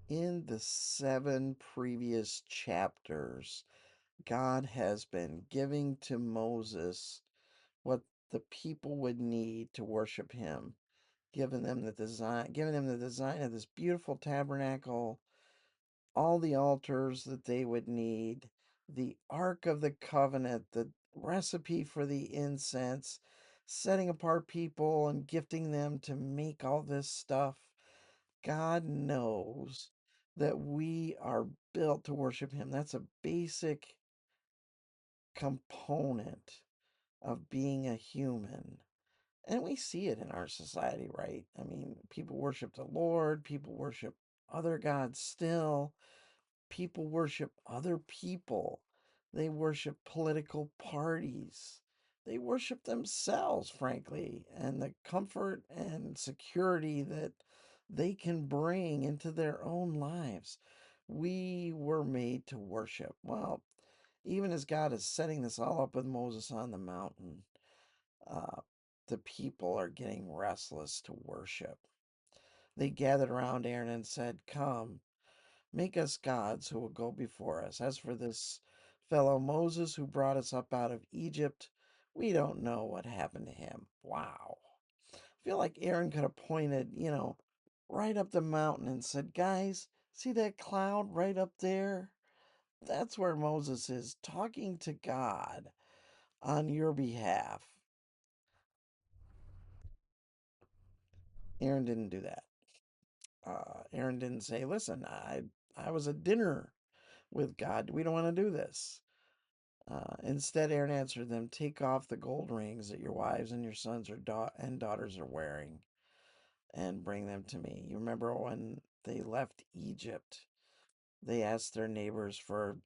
In the seven previous chapters, God has been giving to Moses what the people would need to worship him, giving them the design of this beautiful tabernacle, all the altars that they would need, the Ark of the Covenant, the recipe for the incense, setting apart people and gifting them to make all this stuff. God knows that we are built to worship Him. That's a basic component of being a human. And we see it in our society, right? I mean, people worship the Lord, people worship other gods still. People worship other people. They worship political parties. They worship themselves, frankly, and the comfort and security that they can bring into their own lives. We were made to worship. Well, even as God is setting this all up with Moses on the mountain, uh, the people are getting restless to worship. They gathered around Aaron and said, "Come, make us gods who will go before us. As for this fellow Moses who brought us up out of Egypt, we don't know what happened to him." Wow. I feel like Aaron could have pointed, right up the mountain and said, "Guys, see that cloud right up there? That's where Moses is talking to God on your behalf." Aaron didn't do that. Aaron didn't say, "Listen, I was at dinner with God. We don't want to do this." Instead, Aaron answered them, "Take off the gold rings that your wives and your sons and daughters are wearing and bring them to me." You remember when they left Egypt, they asked their neighbors for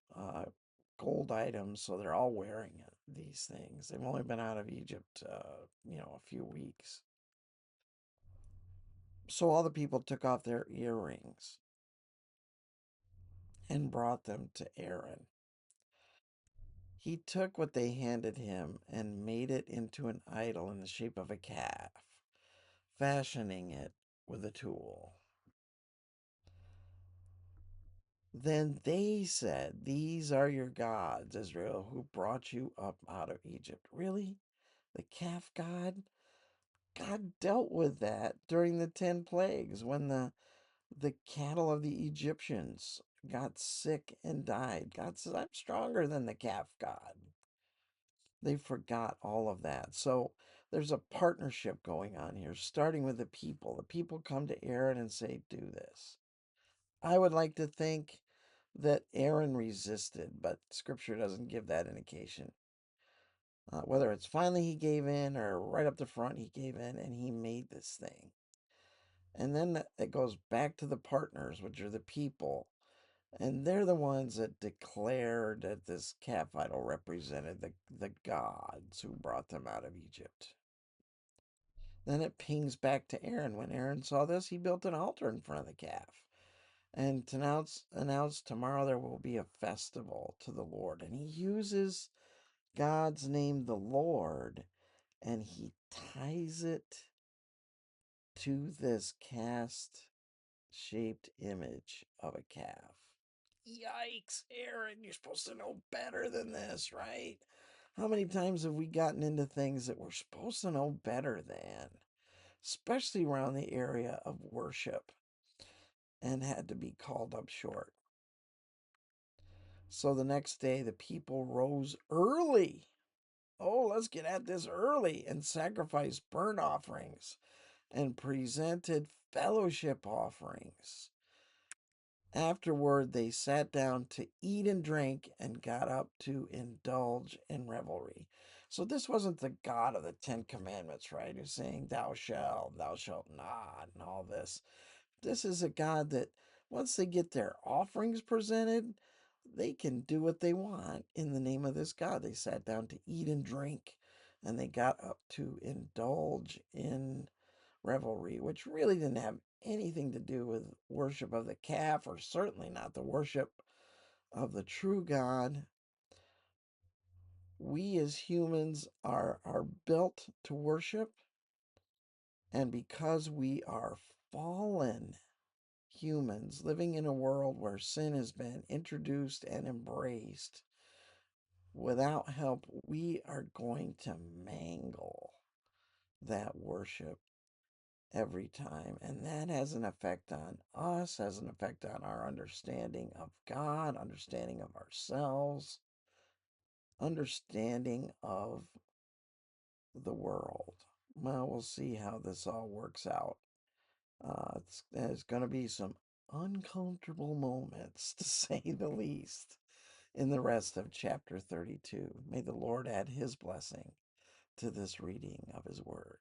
gold items, so they're all wearing these things. They've only been out of Egypt, a few weeks. So all the people took off their earrings and brought them to Aaron. He took what they handed him and made it into an idol in the shape of a calf, fashioning it with a tool. Then they said, "These are your gods, Israel, who brought you up out of Egypt." Really? The calf god? God dealt with that during the 10 plagues when the cattle of the Egyptians got sick and died. God says, "I'm stronger than the calf god." They forgot all of that. So there's a partnership going on here, starting with the people. The people come to Aaron and say, "Do this." I would like to think that Aaron resisted, but scripture doesn't give that indication. Whether it's finally he gave in or right up the front he gave in and he made this thing. And then it goes back to the partners, which are the people. And they're the ones that declared that this calf idol represented the gods who brought them out of Egypt. Then it pings back to Aaron. When Aaron saw this, he built an altar in front of the calf and to announce tomorrow there will be a festival to the Lord. And he uses God's name, the Lord, and he ties it to this cast shaped image of a calf. Yikes, Aaron, you're supposed to know better than this, right? How many times have we gotten into things that we're supposed to know better than, especially around the area of worship, and had to be called up short? So the next day, the people rose early. Oh, let's get at this early and sacrifice burnt offerings and presented fellowship offerings. Afterward, they sat down to eat and drink and got up to indulge in revelry. So, this wasn't the God of the Ten Commandments, right? Who's saying, thou shalt not, and all this. This is a God that once they get their offerings presented, they can do what they want in the name of this God. They sat down to eat and drink, and they got up to indulge in revelry, which really didn't have anything to do with worship of the calf, or certainly not the worship of the true God. We as humans are built to worship, and because we are fallen humans living in a world where sin has been introduced and embraced, without help, we are going to mangle that worship every time. And that has an effect on us, has an effect on our understanding of God, understanding of ourselves, understanding of the world. Well, we'll see how this all works out. There's going to be some uncomfortable moments, to say the least, in the rest of chapter 32. May the Lord add his blessing to this reading of his word.